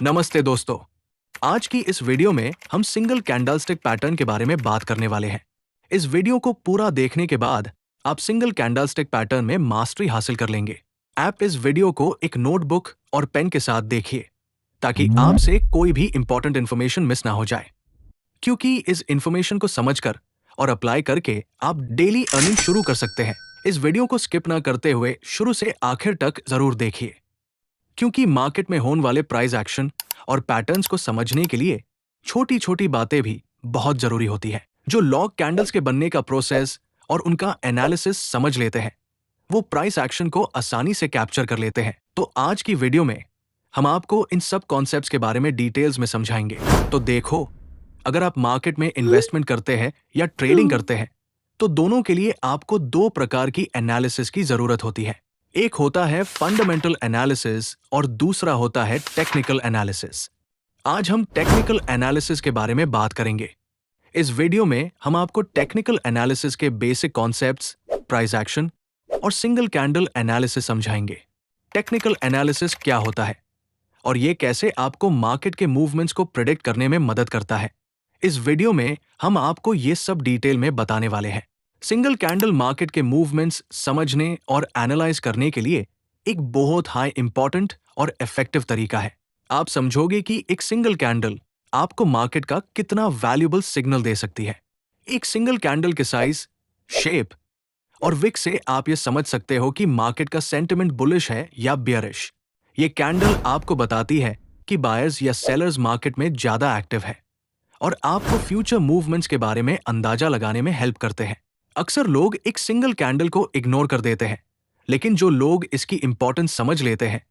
नमस्ते दोस्तों। आज की इस वीडियो में हम सिंगल कैंडलस्टिक पैटर्न के बारे में बात करने वाले हैं। इस वीडियो को पूरा देखने के बाद आप सिंगल कैंडलस्टिक पैटर्न में मास्टरी हासिल कर लेंगे। आप इस वीडियो को एक नोटबुक और पेन के साथ देखिए ताकि आपसे कोई भी इंपॉर्टेंट इंफॉर्मेशन मिस ना हो जाए, क्योंकि इस इंफॉर्मेशन को समझकर और अप्लाई करके आप डेली अर्निंग शुरू कर सकते हैं। इस वीडियो को स्किप ना करते हुए शुरू से आखिर तक जरूर देखिए, क्योंकि मार्केट में होने वाले प्राइस एक्शन और पैटर्न्स को समझने के लिए छोटी छोटी बातें भी बहुत जरूरी होती है। जो लॉग कैंडल्स के बनने का प्रोसेस और उनका एनालिसिस समझ लेते हैं, वो प्राइस एक्शन को आसानी से कैप्चर कर लेते हैं। तो आज की वीडियो में हम आपको इन सब कॉन्सेप्ट्स के बारे में डिटेल्स में समझाएंगे। तो देखो, अगर आप मार्केट में इन्वेस्टमेंट करते हैं या ट्रेडिंग करते हैं, तो दोनों के लिए आपको दो प्रकार की एनालिसिस की जरूरत होती है। एक होता है फंडामेंटल एनालिसिस और दूसरा होता है टेक्निकल एनालिसिस। आज हम टेक्निकल एनालिसिस के बारे में बात करेंगे। इस वीडियो में हम आपको टेक्निकल एनालिसिस के बेसिक कॉन्सेप्ट्स, प्राइस एक्शन और सिंगल कैंडल एनालिसिस समझाएंगे। टेक्निकल एनालिसिस क्या होता है और ये कैसे आपको मार्केट के मूवमेंट्स को प्रेडिक्ट करने में मदद करता है, इस वीडियो में हम आपको ये सब डिटेल में बताने वाले हैं। सिंगल कैंडल मार्केट के मूवमेंट्स समझने और एनालाइज करने के लिए एक बहुत हाई इंपॉर्टेंट और इफेक्टिव तरीका है। आप समझोगे कि एक सिंगल कैंडल आपको मार्केट का कितना वैल्यूएबल सिग्नल दे सकती है। एक सिंगल कैंडल के साइज, शेप और विक से आप ये समझ सकते हो कि मार्केट का सेंटिमेंट बुलिश है या बियरिश। ये कैंडल आपको बताती है कि बायर्स या सेलर्स मार्केट में ज्यादा एक्टिव है और आपको फ्यूचर मूवमेंट्स के बारे में अंदाजा लगाने में हेल्प करते हैं। अक्सर लोग एक सिंगल कैंडल को इग्नोर कर देते हैं, लेकिन जो लोग इसकी इंपॉर्टेंस समझ लेते हैं,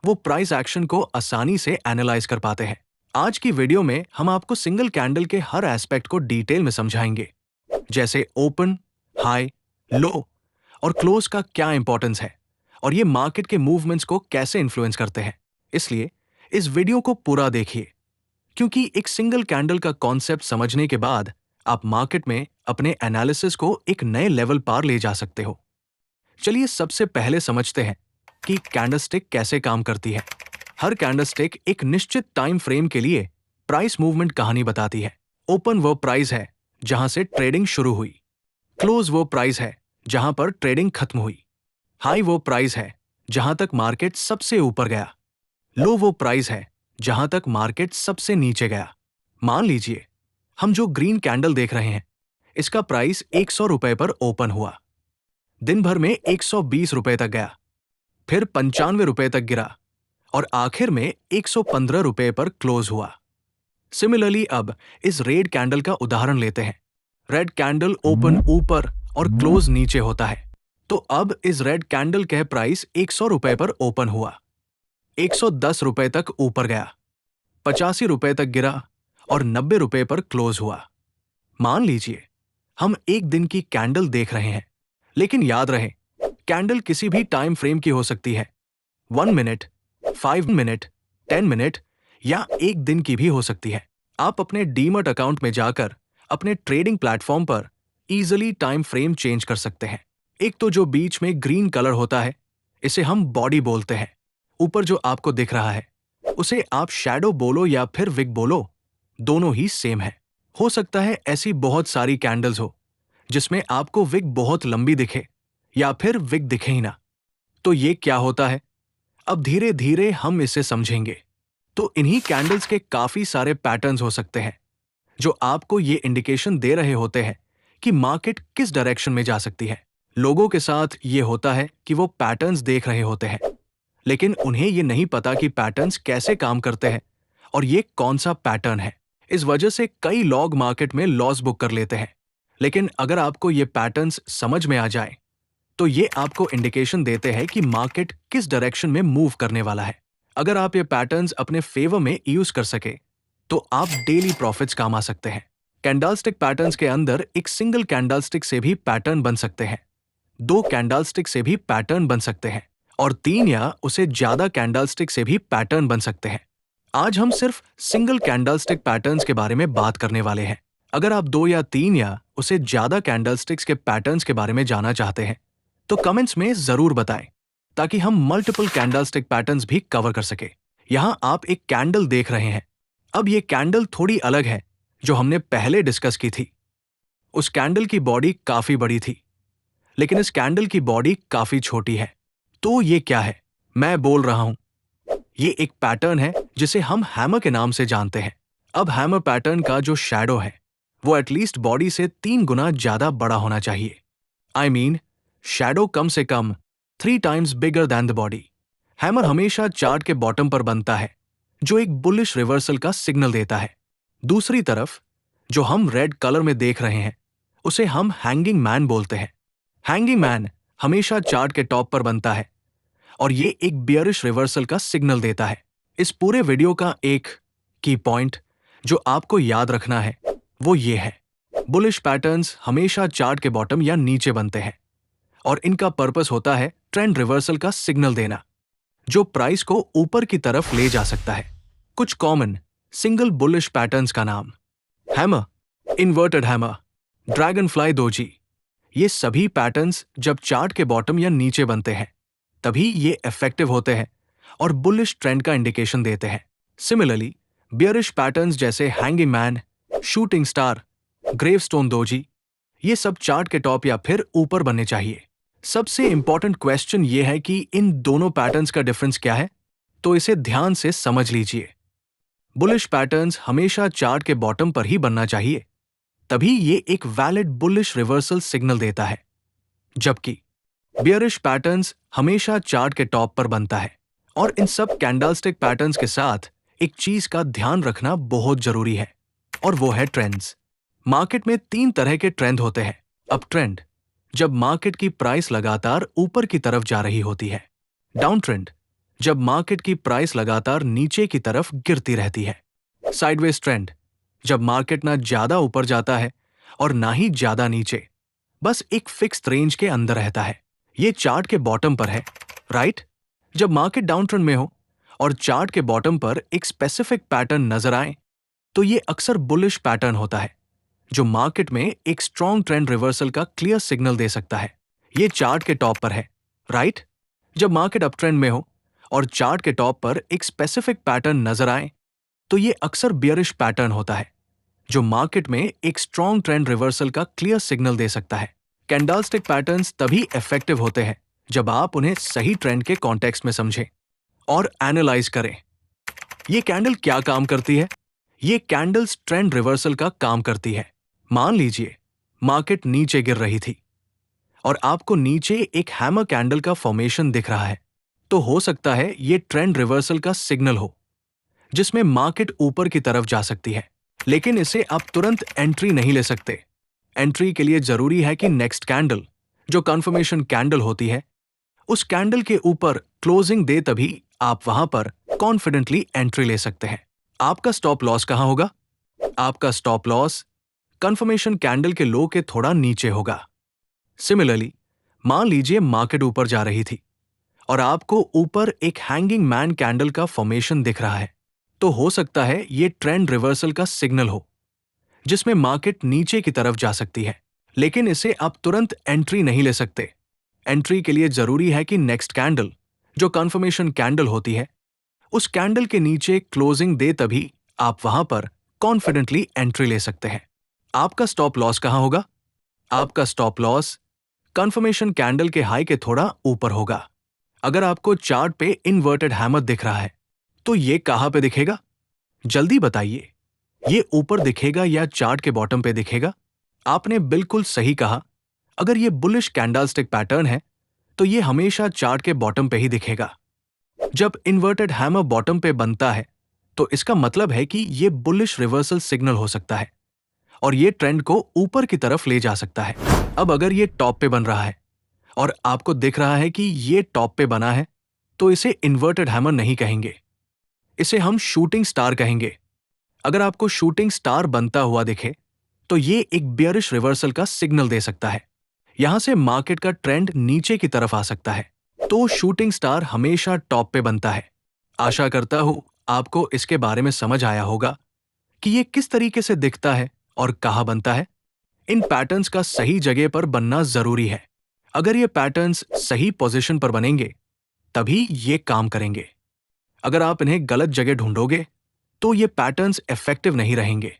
वो प्राइस एक्शन को आसानी से एनालाइज कर पाते हैं। आज की वीडियो में हम आपको सिंगल कैंडल के हर एस्पेक्ट को डिटेल में समझाएंगे, जैसे ओपन, हाई, लो और क्लोज का क्या इंपॉर्टेंस है और ये मार्केट के मूवमेंट्स को कैसे इन्फ्लुएंस करते हैं। इसलिए इस वीडियो को पूरा देखिए, क्योंकि एक सिंगल कैंडल का कॉन्सेप्ट समझने के बाद आप मार्केट में अपने एनालिसिस को एक नए लेवल पर ले जा सकते हो। चलिए सबसे पहले समझते हैं कि कैंडलस्टिक कैसे काम करती है। हर कैंडलस्टिक एक निश्चित टाइम फ्रेम के लिए प्राइस मूवमेंट कहानी बताती है। ओपन वो प्राइस है जहां से ट्रेडिंग शुरू हुई, क्लोज वो प्राइस है जहां पर ट्रेडिंग खत्म हुई, हाई वो प्राइस है जहां तक मार्केट सबसे ऊपर गया, लो वो प्राइस है जहां तक मार्केट सबसे नीचे गया। मान लीजिए हम जो ग्रीन कैंडल देख रहे हैं, इसका प्राइस 100 रुपए पर ओपन हुआ, दिन भर में 120 रुपए तक गया, फिर 95 रुपए तक गिरा और आखिर में 115 रुपए पर क्लोज हुआ। सिमिलरली अब इस रेड कैंडल का उदाहरण लेते हैं। रेड कैंडल ओपन ऊपर और क्लोज नीचे होता है, तो अब इस रेड कैंडल का प्राइस 100 रुपए पर ओपन हुआ, 110 रुपए तक ऊपर गया, 85 रुपए तक गिरा और 90 रुपए पर क्लोज हुआ। मान लीजिए हम एक दिन की कैंडल देख रहे हैं, लेकिन याद रहे कैंडल किसी भी टाइम फ्रेम की हो सकती है। 1 मिनट, 5 मिनट, 10 मिनट या एक दिन की भी हो सकती है। आप अपने डीमैट अकाउंट में जाकर अपने ट्रेडिंग प्लेटफॉर्म पर इजीली टाइम फ्रेम चेंज कर सकते हैं। एक तो जो बीच में ग्रीन कलर होता है, इसे हम बॉडी बोलते हैं। ऊपर जो आपको दिख रहा है, उसे आप शैडो बोलो या फिर विक बोलो, दोनों ही सेम है। हो सकता है ऐसी बहुत सारी कैंडल्स हो जिसमें आपको विक बहुत लंबी दिखे या फिर विक दिखे ही ना। तो ये क्या होता है, अब धीरे धीरे हम इसे समझेंगे। तो इन्हीं कैंडल्स के काफी सारे पैटर्न्स हो सकते हैं जो आपको ये इंडिकेशन दे रहे होते हैं कि मार्केट किस डायरेक्शन में जा सकती है। लोगों के साथ ये होता है कि वो पैटर्न्स देख रहे होते हैं, लेकिन उन्हें ये नहीं पता कि पैटर्न्स कैसे काम करते हैं और ये कौन सा पैटर्न है। इस वजह से कई लोग मार्केट में लॉस बुक कर लेते हैं। लेकिन अगर आपको ये पैटर्न्स समझ में आ जाए, तो ये आपको इंडिकेशन देते हैं कि मार्केट किस डायरेक्शन में मूव करने वाला है। अगर आप ये पैटर्न्स अपने फेवर में यूज कर सके, तो आप डेली प्रॉफिट्स कमा सकते हैं। कैंडलस्टिक पैटर्न्स के अंदर एक सिंगल कैंडलस्टिक से भी पैटर्न बन सकते हैं, 2 कैंडलस्टिक से भी पैटर्न बन सकते हैं और 3 या उससे ज्यादा कैंडलस्टिक से भी पैटर्न बन सकते हैं। आज हम सिर्फ सिंगल कैंडलस्टिक पैटर्न्स के बारे में बात करने वाले हैं। अगर आप 2 या 3 या उससे ज्यादा कैंडलस्टिक्स के पैटर्न्स के बारे में जानना चाहते हैं, तो कमेंट्स में जरूर बताएं, ताकि हम मल्टीपल कैंडलस्टिक पैटर्न्स भी कवर कर सके। यहां आप एक कैंडल देख रहे हैं। अब ये कैंडल थोड़ी अलग है जो हमने पहले डिस्कस की थी। उस कैंडल की बॉडी काफी बड़ी थी, लेकिन इस कैंडल की बॉडी काफी छोटी है। तो ये क्या है? मैं बोल रहा हूं, ये एक पैटर्न है जिसे हम हैमर के नाम से जानते हैं। अब हैमर पैटर्न का जो शैडो है वो एटलीस्ट बॉडी से 3 गुना ज्यादा बड़ा होना चाहिए। आई मीन, शैडो कम से कम 3 times bigger than the body. Hammer हमेशा चार्ट के बॉटम पर बनता है, जो एक बुलिश रिवर्सल का सिग्नल देता है। दूसरी तरफ जो हम रेड कलर में देख रहे हैं उसे हम हैंगिंग मैन बोलते हैं। हैंगिंग मैन हमेशा चार्ट के टॉप पर बनता है और ये एक बियरिश रिवर्सल का सिग्नल देता है। इस पूरे वीडियो का एक की पॉइंट जो आपको याद रखना है वो ये है, बुलिश पैटर्न्स हमेशा चार्ट के बॉटम या नीचे बनते हैं और इनका पर्पस होता है ट्रेंड रिवर्सल का सिग्नल देना, जो प्राइस को ऊपर की तरफ ले जा सकता है। कुछ कॉमन सिंगल बुलिश पैटर्न्स का नाम: hammer, inverted hammer, dragon fly doji. ये सभी पैटर्न्स जब चार्ट के बॉटम या नीचे बनते हैं तभी ये इफेक्टिव होते हैं और बुलिश ट्रेंड का इंडिकेशन देते हैं। सिमिलरली बियरिश पैटर्न्स जैसे hanging man, shooting star, gravestone doji, ये सब चार्ट के टॉप या फिर ऊपर बनने चाहिए। सबसे इंपॉर्टेंट क्वेश्चन ये है कि इन दोनों पैटर्न्स का डिफरेंस क्या है, तो इसे ध्यान से समझ लीजिए। बुलिश पैटर्न्स हमेशा चार्ट के बॉटम पर ही बनना चाहिए, तभी ये एक वैलिड बुलिश रिवर्सल सिग्नल देता है, जबकि बियरिश पैटर्न्स हमेशा चार्ट के टॉप पर बनता है। और इन सब कैंडलस्टिक पैटर्न्स के साथ एक चीज का ध्यान रखना बहुत जरूरी है, और वो है ट्रेंड्स। मार्केट में 3 तरह के ट्रेंड होते हैं। अप ट्रेंड, जब मार्केट की प्राइस लगातार ऊपर की तरफ जा रही होती है। डाउन ट्रेंड, जब मार्केट की प्राइस लगातार नीचे की तरफ गिरती रहती है। साइडवेज ट्रेंड, जब मार्केट ना ज्यादा ऊपर जाता है और ना ही ज्यादा नीचे, बस एक फिक्स्ड रेंज के अंदर रहता है। ये चार्ट के बॉटम पर है, राइट? जब मार्केट डाउन ट्रेंड में हो और चार्ट के बॉटम पर एक स्पेसिफिक पैटर्न नजर आए तो ये अक्सर बुलिश पैटर्न होता है, जो मार्केट में एक स्ट्रॉन्ग ट्रेंड रिवर्सल का क्लियर सिग्नल दे सकता है। ये चार्ट के टॉप पर है, राइट? जब मार्केट अप ट्रेंड में हो और चार्ट के टॉप पर एक स्पेसिफिक पैटर्न नजर आए तो ये अक्सर बियरिश पैटर्न होता है, जो मार्केट में एक स्ट्रॉन्ग ट्रेंड रिवर्सल का क्लियर सिग्नल दे सकता है। कैंडलस्टिक पैटर्न्स तभी इफेक्टिव होते हैं जब आप उन्हें सही ट्रेंड के कॉन्टेक्स्ट में समझें और एनालाइज करें। ये कैंडल क्या काम करती है? ये कैंडल्स ट्रेंड रिवर्सल का काम करती है। मान लीजिए मार्केट नीचे गिर रही थी और आपको नीचे एक हैमर कैंडल का फॉर्मेशन दिख रहा है, तो हो सकता है ये ट्रेंड रिवर्सल का सिग्नल हो, जिसमें मार्केट ऊपर की तरफ जा सकती है। लेकिन इसे आप तुरंत एंट्री नहीं ले सकते। एंट्री के लिए जरूरी है कि नेक्स्ट कैंडल, जो कंफर्मेशन कैंडल होती है, उस कैंडल के ऊपर क्लोजिंग दे, तभी आप वहां पर कॉन्फिडेंटली एंट्री ले सकते हैं। आपका स्टॉप लॉस कहां होगा? आपका स्टॉप लॉस कंफर्मेशन कैंडल के लो के थोड़ा नीचे होगा। सिमिलरली, मान लीजिए मार्केट ऊपर जा रही थी और आपको ऊपर एक हैंगिंग मैन कैंडल का फॉर्मेशन दिख रहा है, तो हो सकता है ये ट्रेंड रिवर्सल का सिग्नल हो, जिसमें मार्केट नीचे की तरफ जा सकती है। लेकिन इसे आप तुरंत एंट्री नहीं ले सकते। एंट्री के लिए जरूरी है कि नेक्स्ट कैंडल, जो कंफर्मेशन कैंडल होती है, उस कैंडल के नीचे क्लोजिंग दे, तभी आप वहां पर कॉन्फिडेंटली एंट्री ले सकते हैं। आपका स्टॉप लॉस कहां होगा? आपका स्टॉप लॉस कंफर्मेशन कैंडल के हाई के थोड़ा ऊपर होगा। अगर आपको चार्ट पे इन्वर्टेड हैमर दिख रहा है तो ये कहां पे दिखेगा? जल्दी बताइए, ये ऊपर दिखेगा या चार्ट के बॉटम पे दिखेगा? आपने बिल्कुल सही कहा। अगर ये बुलिश कैंडलस्टिक पैटर्न है तो ये हमेशा चार्ट के बॉटम पे ही दिखेगा। जब इन्वर्टेड हैमर बॉटम पे बनता है तो इसका मतलब है कि ये बुलिश रिवर्सल सिग्नल हो सकता है और ये ट्रेंड को ऊपर की तरफ ले जा सकता है। अब अगर ये टॉप पे बन रहा है और आपको दिख रहा है कि ये टॉप पे बना है, तो इसे इन्वर्टेड हैमर नहीं कहेंगे, इसे हम शूटिंग स्टार कहेंगे। अगर आपको शूटिंग स्टार बनता हुआ दिखे तो ये एक बियरिश रिवर्सल का सिग्नल दे सकता है। यहां से मार्केट का ट्रेंड नीचे की तरफ आ सकता है, तो शूटिंग स्टार हमेशा टॉप पे बनता है। आशा करता हूं आपको इसके बारे में समझ आया होगा कि ये किस तरीके से दिखता है और कहां बनता है। इन पैटर्न्स का सही जगह पर बनना जरूरी है। अगर ये पैटर्न्स सही पोजीशन पर बनेंगे तभी ये काम करेंगे। अगर आप इन्हें गलत जगह ढूंढोगे तो ये पैटर्न्स इफेक्टिव नहीं रहेंगे।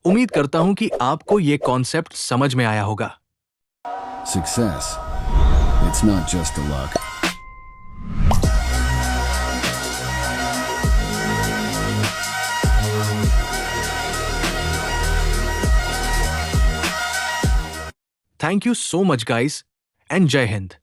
उम्मीद करता हूं कि आपको ये कॉन्सेप्ट समझ में आया होगा। Success. It's not just a luck. Thank you so much, guys, and Jai Hind.